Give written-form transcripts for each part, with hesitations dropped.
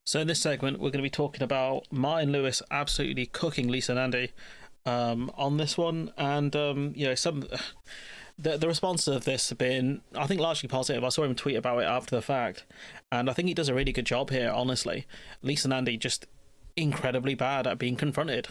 So in this segment, we're going to be talking about Martin Lewis absolutely cooking Lisa Nandy on this one, and some the responses of this have been, I think, largely positive. I saw him tweet about it after the fact, and I think he does a really good job here. Honestly, Lisa Nandy just incredibly bad at being confronted.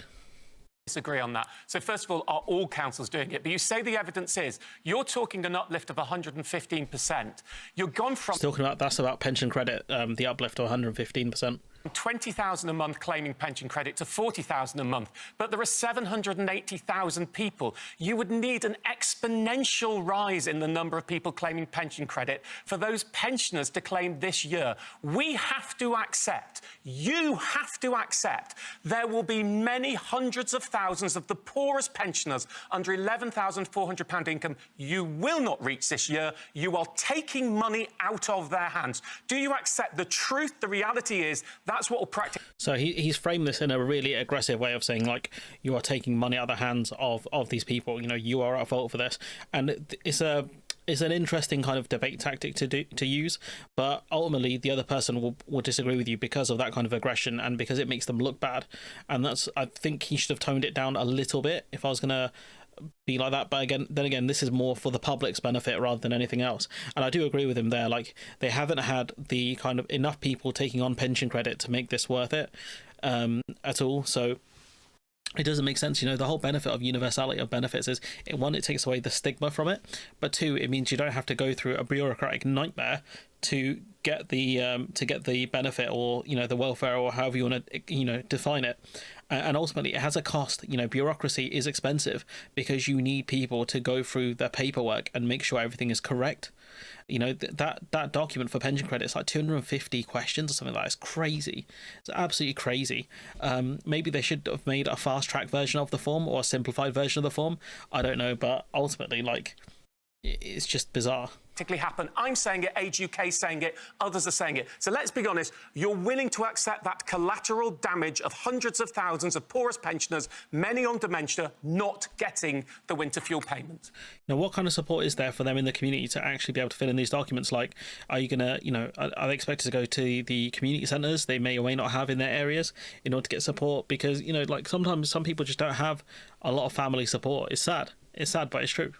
Disagree on that. So first of all, are all councils doing it? But you say the evidence is you're talking an uplift of 115%. You're gone from talking about that's about pension credit, the uplift of 115%. 20,000 a month claiming pension credit to 40,000 a month, but there are 780,000 people. You would need an exponential rise in the number of people claiming pension credit for those pensioners to claim this year. We have to accept, you have to accept, there will be many hundreds of thousands of the poorest pensioners under £11,400 income you will not reach this year. You are taking money out of their hands. Do you accept the truth? The reality is that's what will practice. So he's framed this in a really aggressive way of saying, like, you are taking money out of the hands of these people. You know, you are at fault for this, and it's an interesting kind of debate tactic to use. But ultimately, the other person will disagree with you because of that kind of aggression and because it makes them look bad. And I think he should have toned it down a little bit if I was gonna be like that. But then again, this is more for the public's benefit rather than anything else, and I do agree with him there. Like, they haven't had the kind of enough people taking on pension credit to make this worth it at all, so it doesn't make sense. You know, the whole benefit of universality of benefits is, one, it takes away the stigma from it, but two, it means you don't have to go through a bureaucratic nightmare to get the benefit, or, you know, the welfare, or however you want to, you know, define it. And ultimately, it has a cost. You know, bureaucracy is expensive because you need people to go through their paperwork and make sure everything is correct. You know, that document for pension credit is like 250 questions or something like that. It's crazy. It's absolutely crazy. Maybe they should have made a fast track version of the form or a simplified version of the form. I don't know, but ultimately, like, it's just bizarre. Happen. I'm saying it, Age UK is saying it, others are saying it. So let's be honest, you're willing to accept that collateral damage of hundreds of thousands of poorest pensioners, many on dementia, not getting the winter fuel payment. Now, what kind of support is there for them in the community to actually be able to fill in these documents? Like, are you going to, you know, are they expected to go to the community centres they may or may not have in their areas in order to get support? Because, you know, like, sometimes some people just don't have a lot of family support. It's sad. It's sad, but it's true.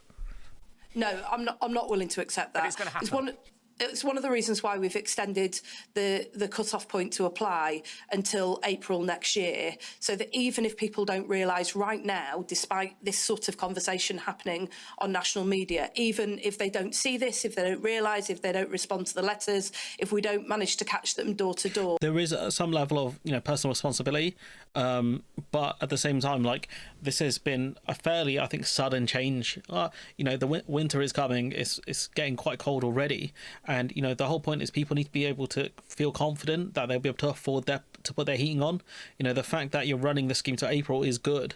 No, I'm not willing to accept that. But it's going to happen. It's one of the reasons why we've extended the cut-off point to apply until April next year, so that even if people don't realise right now, despite this sort of conversation happening on national media, even if they don't see this, if they don't realise, if they don't respond to the letters, if we don't manage to catch them door to door. There is some level of, you know, personal responsibility, but at the same time, like, this has been a fairly, I think, sudden change. You know, the winter is coming. It's getting quite cold already. And, you know, the whole point is people need to be able to feel confident that they'll be able to afford to put their heating on. You know, the fact that you're running the scheme to April is good.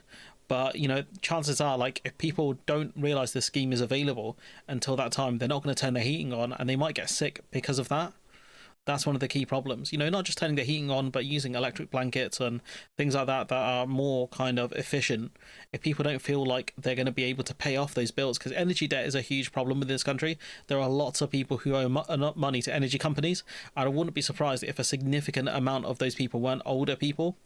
But, you know, chances are, like, if people don't realise the scheme is available until that time, they're not going to turn their heating on, and they might get sick because of that. That's one of the key problems. You know, not just turning the heating on, but using electric blankets and things like that are more kind of efficient. If people don't feel like they're going to be able to pay off those bills, because energy debt is a huge problem in this country. There are lots of people who owe money to energy companies, and I wouldn't be surprised if a significant amount of those people weren't older people.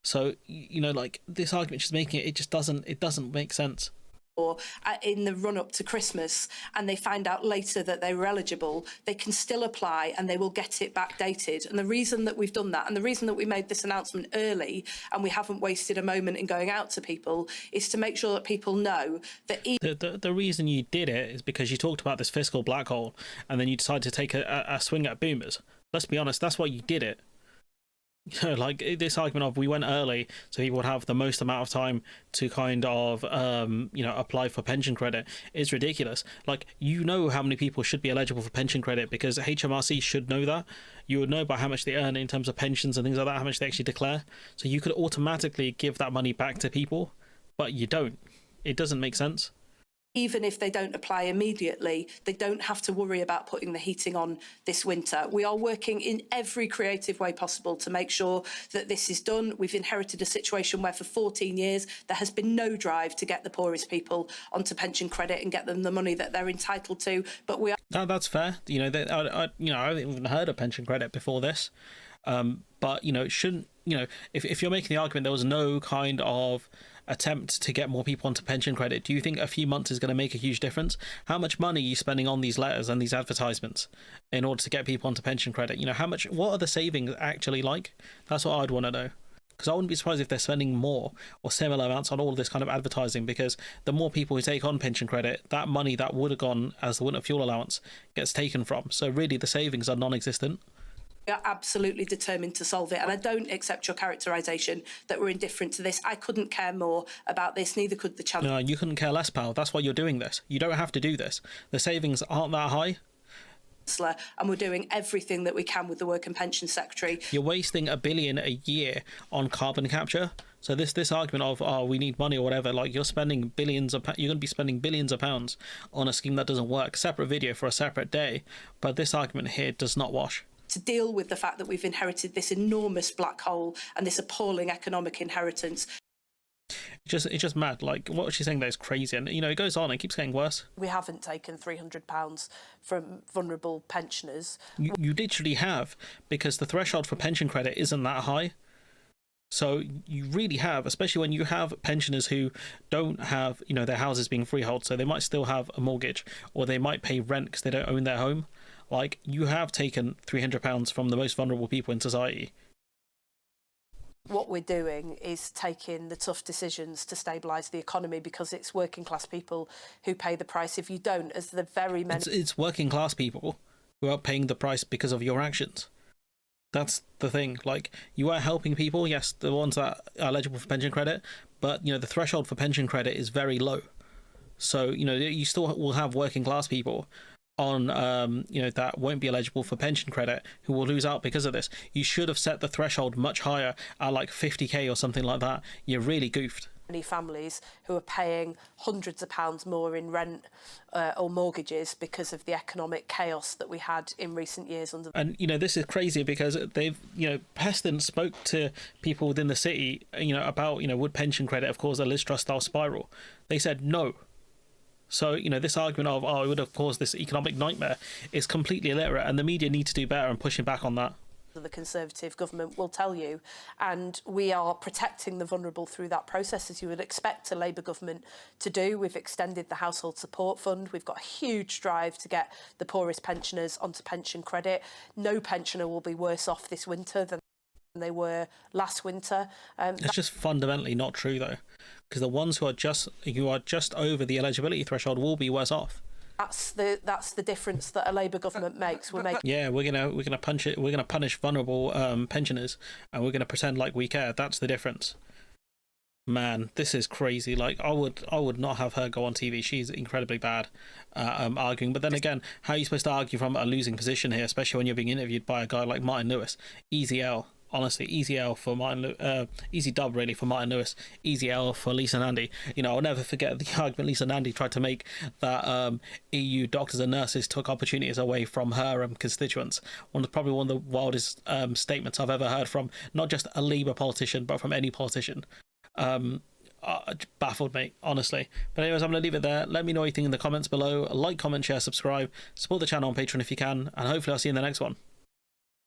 So, you know, like, this argument she's making, it doesn't make sense. Or in the run-up to Christmas, and they find out later that they were eligible, they can still apply and they will get it backdated. And the reason that we've done that, and the reason that we made this announcement early and we haven't wasted a moment in going out to people, is to make sure that people know that... The reason you did it is because you talked about this fiscal black hole, and then you decided to take a swing at boomers. Let's be honest, that's why you did it. You know, like, this argument of we went early so people would have the most amount of time to kind of you know, apply for pension credit is ridiculous. Like, you know how many people should be eligible for pension credit, because HMRC should know that. You would know by how much they earn in terms of pensions and things like that, how much they actually declare, so you could automatically give that money back to people, but you don't. It doesn't make sense. Even if they don't apply immediately, they don't have to worry about putting the heating on this winter. We are working in every creative way possible to make sure that this is done. We've inherited a situation where for 14 years there has been no drive to get the poorest people onto pension credit and get them the money that they're entitled to. But we are... That's fair. You know, I haven't even heard of pension credit before this. But it shouldn't. If you're making the argument there was no kind of attempt to get more people onto pension credit, do you think a few months is going to make a huge difference? How much money are you spending on these letters and these advertisements in order to get people onto pension credit? What are the savings actually like? That's what I'd want to know. Because I wouldn't be surprised if they're spending more or similar amounts on all of this kind of advertising, because the more people who take on pension credit, that money that would have gone as the winter fuel allowance gets taken from. So really the savings are non-existent. We are absolutely determined to solve it, and I don't accept your characterisation that we're indifferent to this. I couldn't care more about this, neither could the Chancellor. No, you couldn't care less, pal. That's why you're doing this. You don't have to do this. The savings aren't that high. And we're doing everything that we can with the Work and Pension Secretary. You're wasting $1 billion a year on carbon capture. So this argument of we need money or whatever, like you're spending you're going to be spending billions of pounds on a scheme that doesn't work. Separate video for a separate day, but this argument here does not wash. To deal with the fact that we've inherited this enormous black hole and this appalling economic inheritance. It's just mad. Like, what she's saying there is crazy, and it goes on. It keeps getting worse. We haven't taken £300 from vulnerable pensioners. You literally have, because the threshold for pension credit isn't that high. So you really have, especially when you have pensioners who don't have their houses being freehold, so they might still have a mortgage, or they might pay rent because they don't own their home. Like, you have taken £300 from the most vulnerable people in society. What we're doing is taking the tough decisions to stabilise the economy, because it's working class people who pay the price if you don't, as the very many... It's working class people who are paying the price because of your actions. That's the thing. Like, you are helping people, yes, the ones that are eligible for pension credit, but, the threshold for pension credit is very low. So, you still will have working class people on that won't be eligible for pension credit, who will lose out because of this. You should have set the threshold much higher at like 50k or something like that. You're really goofed. Many families who are paying hundreds of pounds more in rent or mortgages because of the economic chaos that we had in recent years under. And this is crazy, because they've Peston spoke to people within the city about would pension credit have caused a Liz Truss style spiral. They said no. So, this argument of, it would have caused this economic nightmare is completely illiterate, and the media need to do better and pushing back on that. The Conservative government will tell you, and we are protecting the vulnerable through that process, as you would expect a Labour government to do. We've extended the Household Support Fund. We've got a huge drive to get the poorest pensioners onto pension credit. No pensioner will be worse off this winter than they were last winter. It's just fundamentally not true, though, because the ones who are just over the eligibility threshold will be worse off. That's the difference that a Labour government makes. We're gonna punish vulnerable pensioners, and we're gonna pretend like we care. That's the difference. Man, this is crazy. Like, I would not have her go on TV. She's incredibly bad arguing. But then again, how are you supposed to argue from a losing position here, especially when you're being interviewed by a guy like Martin Lewis? Easy L. Honestly, easy L for easy dub really for Martin Lewis, easy L for Lisa Nandy. I'll never forget the argument Lisa Nandy tried to make that EU doctors and nurses took opportunities away from her constituents. Probably one of the wildest statements I've ever heard from not just a Labour politician, but from any politician. Baffled me, honestly. But anyways, I'm going to leave it there. Let me know what you think in the comments below. Like, comment, share, subscribe, support the channel on Patreon if you can, and hopefully I'll see you in the next one.